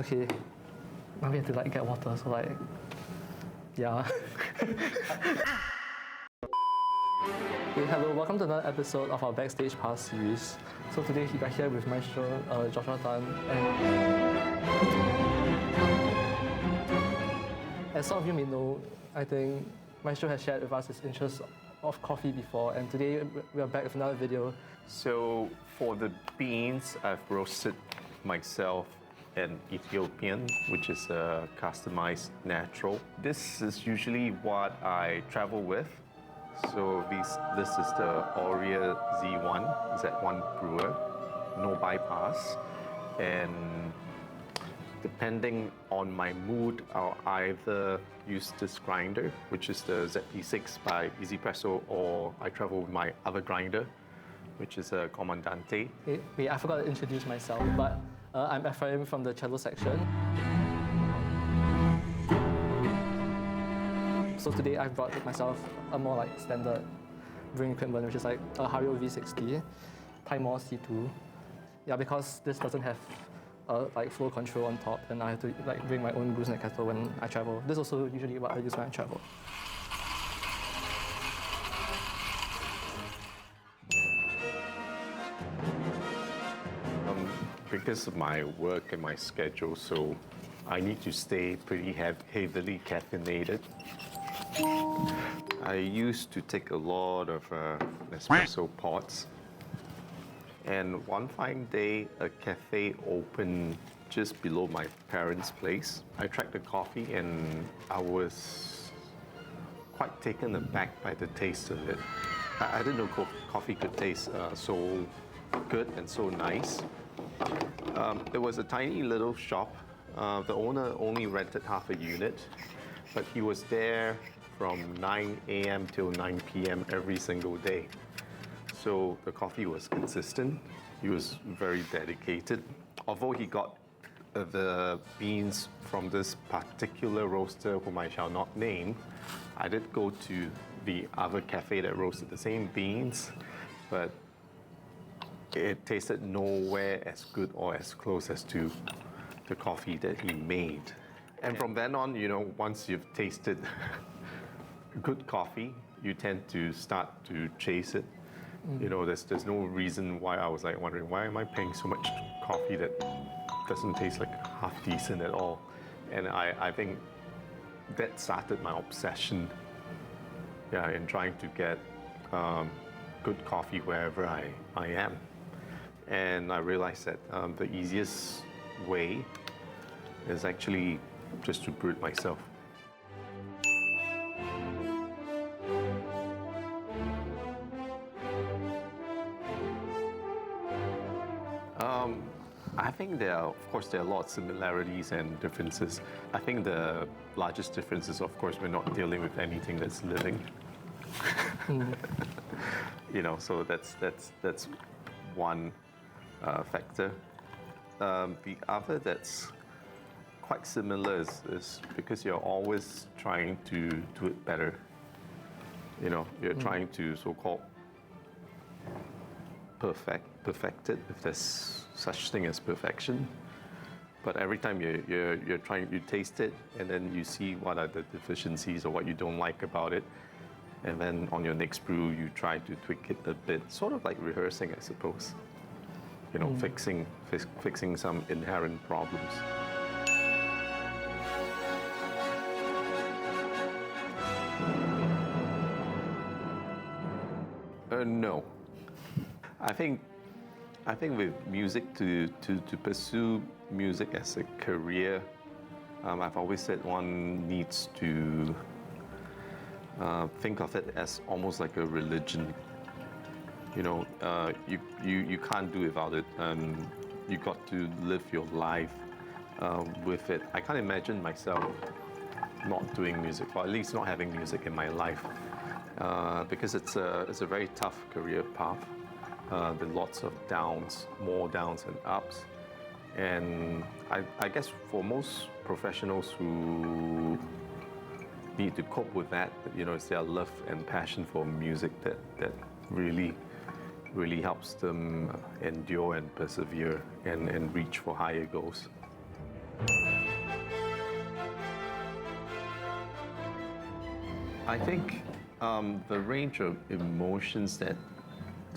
Okay, now we have to get water, so yeah. Okay, hello, welcome to another episode of our Backstage Pass series. So today we are here with Maestro Joshua Tan, and as some of you may know, I think Maestro has shared with us his interest of coffee before, and today we are back with another video. So for the beans, I've roasted myself an Ethiopian, which is a customized natural. This is usually what I travel with. So this is the Aurea Z1, Z1 brewer, no bypass. And depending on my mood, I'll either use this grinder, which is the ZP6 by EasyPresso, or I travel with my other grinder, which is a Comandante. Wait, I forgot to introduce myself, but I'm Ephraim from the cello section. So today I've brought myself a more standard brewing equipment, which is a Hario V60, Timor C2. Yeah, because this doesn't have flow control on top, and I have to bring my own gooseneck kettle when I travel. This is also usually what I use when I travel. Because of my work and my schedule, so I need to stay pretty heavily caffeinated. I used to take a lot of espresso pods. And one fine day, a cafe opened just below my parents' place. I tried the coffee and I was quite taken aback by the taste of it. I didn't know coffee could taste so good and so nice. There was a tiny little shop. The owner only rented half a unit, but he was there from 9 a.m. till 9 p.m. every single day. So the coffee was consistent. He was very dedicated. Although he got the beans from this particular roaster, whom I shall not name, I did go to the other cafe that roasted the same beans, but it tasted nowhere as good or as close as to the coffee that he made. And from then on, once you've tasted good coffee, you tend to start to chase it. There's no reason why I was wondering, why am I paying so much coffee that doesn't taste half decent at all? And I think that started my obsession, in trying to get good coffee wherever I am. And I realized that the easiest way is actually just to brew it myself. I think there are a lot of similarities and differences. I think the largest difference is, of course, we're not dealing with anything that's living. So that's one factor. The other that's quite similar is because you're always trying to do it better. You're trying to so-called perfect it, if there's such thing as perfection. But every time you're trying, you taste it, and then you see what are the deficiencies or what you don't like about it. And then on your next brew, you try to tweak it a bit, sort of like rehearsing, I suppose. Fixing some inherent problems. No. I think with music, to pursue music as a career, I've always said one needs to think of it as almost like a religion. You can't do without it. You got to live your life with it. I can't imagine myself not doing music, or at least not having music in my life, because it's a very tough career path. There are lots of downs, more downs and ups. And I guess for most professionals who need to cope with that, it's their love and passion for music that really helps them endure and persevere and reach for higher goals. I think the range of emotions that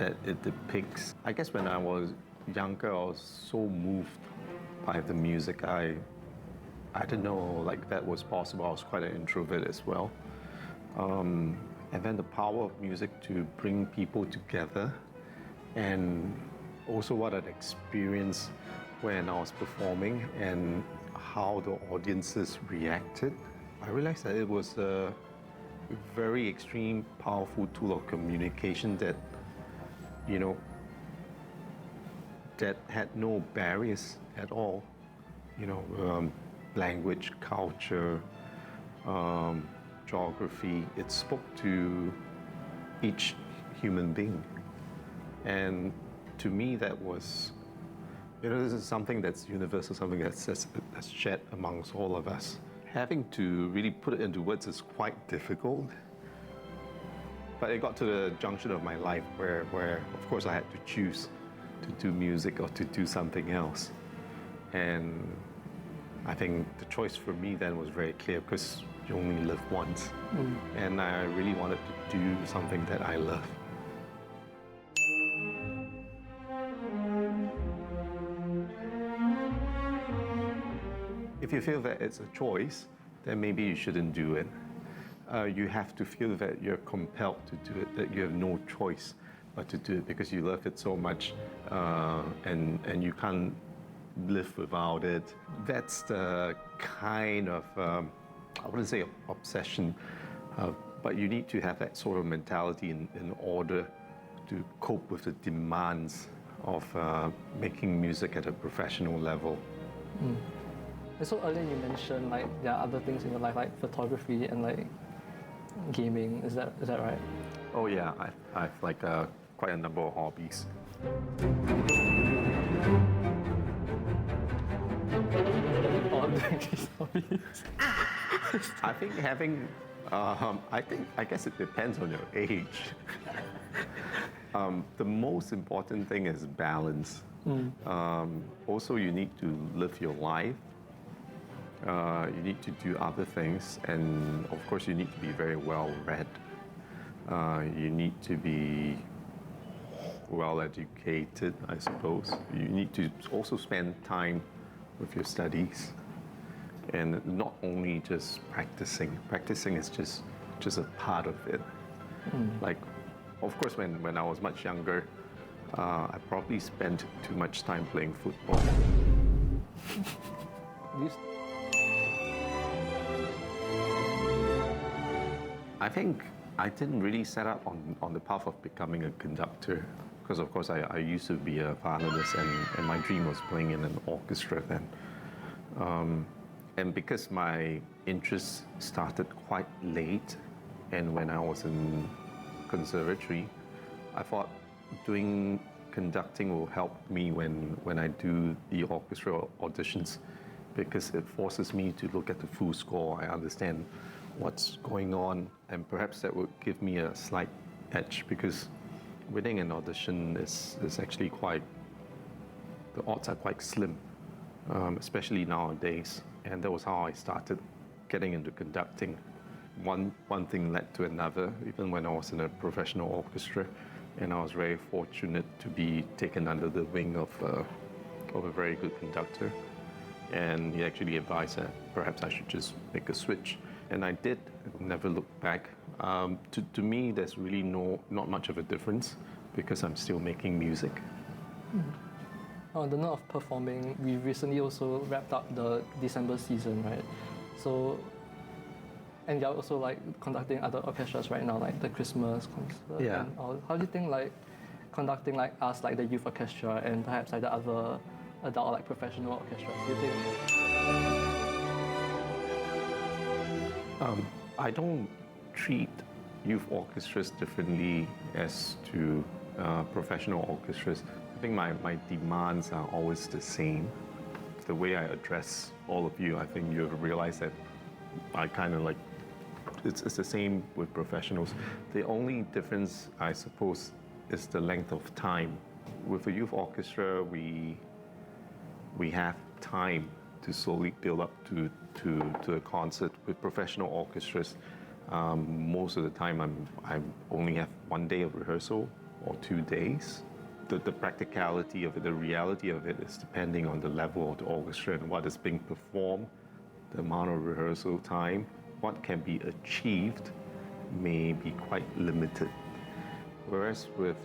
it depicts. I guess when I was younger, I was so moved by the music. I didn't know like that was possible. I was quite an introvert as well. And then the power of music to bring people together, and also what I'd experienced when I was performing and how the audiences reacted. I realized that it was a very extreme, powerful tool of communication that, you know, that had no barriers at all. You know, language, culture, geography. It spoke to each human being. And to me, that was, you know, this is something that's universal, something that's shared amongst all of us. Having to really put it into words is quite difficult. But it got to the junction of my life where of course, I had to choose to do music or to do something else. And I think the choice for me then was very clear because you only live once. And I really wanted to do something that I love. If you feel that it's a choice, then maybe you shouldn't do it. You have to feel that you're compelled to do it, that you have no choice but to do it because you love it so much and you can't live without it. That's the kind of, I wouldn't say obsession, but you need to have that sort of mentality in order to cope with the demands of making music at a professional level. And so earlier you mentioned like there are other things in your life like photography and like gaming. Is that right? Oh yeah, I've like quite a number of hobbies. All these hobbies. I think having, I guess it depends on your age. The most important thing is balance. Also, you need to live your life. You need to do other things, and of course, you need to be very well read. You need to be well educated, I suppose. You need to also spend time with your studies, and not only just practicing. Practicing is just a part of it. Like, of course, when I was much younger, I probably spent too much time playing football. I think I didn't really set up on the path of becoming a conductor because, of course, I used to be a violinist and my dream was playing in an orchestra then. And because my interest started quite late and when I was in conservatory, I thought doing conducting will help me when I do the orchestra auditions because it forces me to look at the full score. I understand what's going on, and perhaps that would give me a slight edge because winning an audition is actually the odds are quite slim, especially nowadays. And that was how I started getting into conducting. One thing led to another, even when I was in a professional orchestra, and I was very fortunate to be taken under the wing of a very good conductor. And he actually advised that perhaps I should just make a switch. And I did, never looked back. To me, there's really not much of a difference because I'm still making music. On the note of performing, we recently also wrapped up the December season, right? So, and you're also like conducting other orchestras right now, like the Christmas concert. Yeah. And all. How do you think like conducting like us, like the youth orchestra, and perhaps like the other adult like professional orchestras? Do you think? I don't treat youth orchestras differently as to professional orchestras. I think my demands are always the same. The way I address all of you, I think you've realized that I kind of like, it's the same with professionals. The only difference, I suppose, is the length of time. With a youth orchestra, we have time to slowly build up to a concert. With professional orchestras, Most of the time, I only have 1 day of rehearsal or 2 days. The practicality of it, the reality of it is depending on the level of the orchestra and what is being performed, the amount of rehearsal time, what can be achieved may be quite limited. Whereas with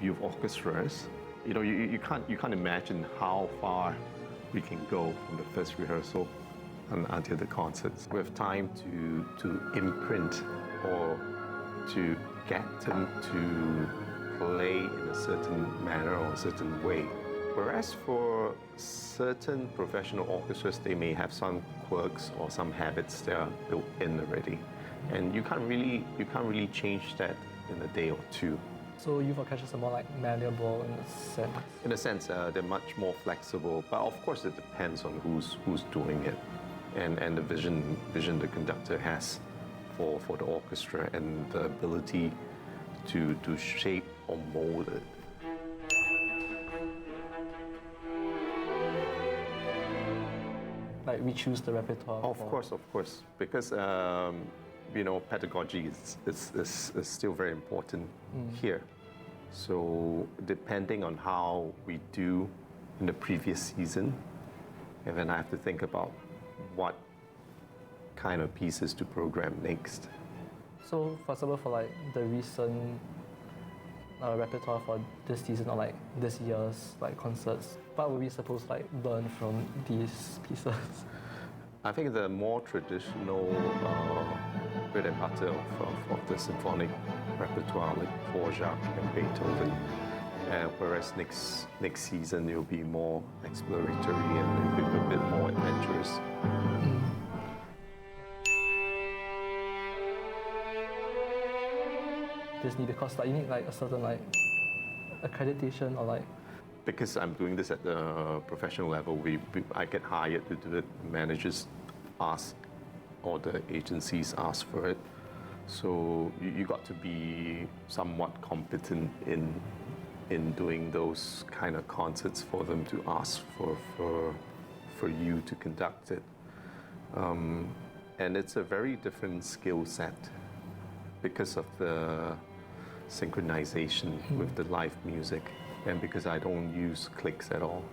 youth orchestras, you can't imagine how far we can go from the first rehearsal until the concerts. We have time to imprint or to get them to play in a certain manner or a certain way. Whereas for certain professional orchestras, they may have some quirks or some habits that are built in already. And you can't really change that in a day or two. So youth orchestras are more like malleable in a sense? In a sense, they're much more flexible, but of course it depends on who's doing it and the vision the conductor has for the orchestra and the ability to shape or mold it. Like we choose the repertoire? Of course, because pedagogy is still very important here. So depending on how we do in the previous season, and then I have to think about what kind of pieces to program next. So, for example, for like the recent repertoire for this season or like this year's like concerts, what were we supposed to like learn from these pieces? I think the more traditional bread and butter of the symphonic repertoire, like Dvorak and Beethoven, whereas next season it'll be more exploratory and a bit more adventurous. Disney, because like you need like a certain like accreditation or like. Because I'm doing this at the professional level, I get hired to do it. Managers ask, or the agencies ask for it. So you got to be somewhat competent in doing those kind of concerts for them to ask for you to conduct it. And it's a very different skill set because of the synchronization with the live music, and because I don't use clicks at all.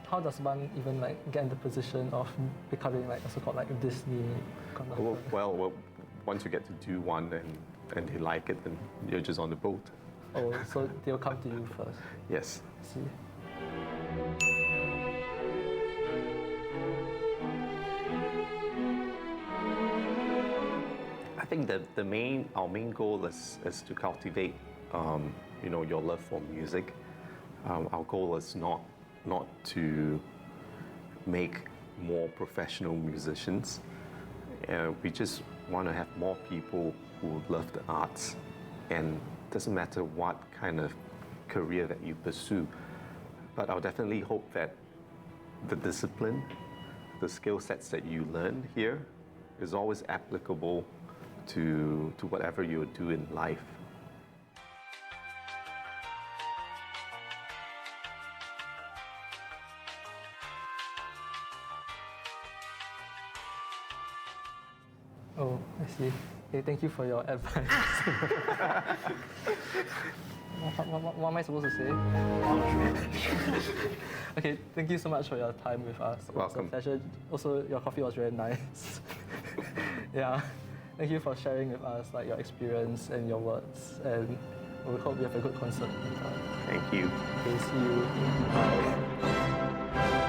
How does one even like get in the position of becoming like a so-called like Disney conductor? Well, once you get to do one and they like it, then you're just on the boat. Oh, so they'll come to you first? Yes. I see. I think that our main goal is to cultivate, your love for music. Our goal is not to make more professional musicians. We just want to have more people who love the arts, and it doesn't matter what kind of career that you pursue. But I'll definitely hope that the discipline, the skill sets that you learn here is always applicable to whatever you do in life. Oh, I see. Okay, thank you for your advice. What am I supposed to say? Okay, thank you so much for your time with us. Welcome. It was a pleasure. Also, your coffee was very nice. Yeah. Thank you for sharing with us like your experience and your words, and we hope you have a good concert later. Thank you. Okay, see you. Bye.